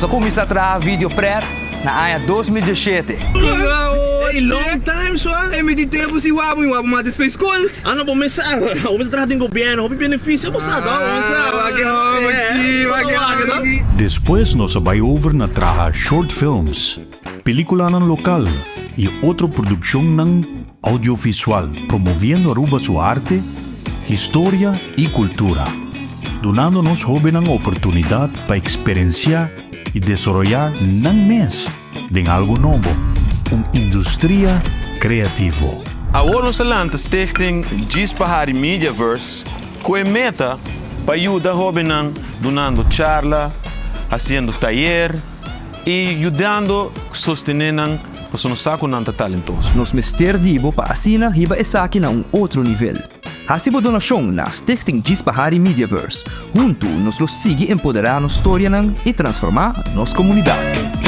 Nós começamos a trabalhar vídeo preto na ano 2017. Long time, so Met die tempo si wabu maar de space school. ano po mensar? Hobi trabaho ng gobyerno, hobi benefício, po sa Después nos sabay over na traha short films, pelikula ng lokal, y otro produksyon ng audiovisual, promoviendo Aruba su arte, historia y cultura, donándonos hoben ang oportunidad para experienciar y desarrollar ng mes de algo nobo, un Industria Creativo. Agora nós lança Stichting Djis 𝗗𝗄𝗜 com meta para ajudar hoben donando charla, fazendo taller e ajudando sostene para não saco nanta talentoso. Nos mister dibo pa asina hiba esaki na outro nível. Hasibo donacion na Stichting Djis 𝗗𝗗𝗜. Junto nos lo sigue empoderar nos história e transformar nos comunidade.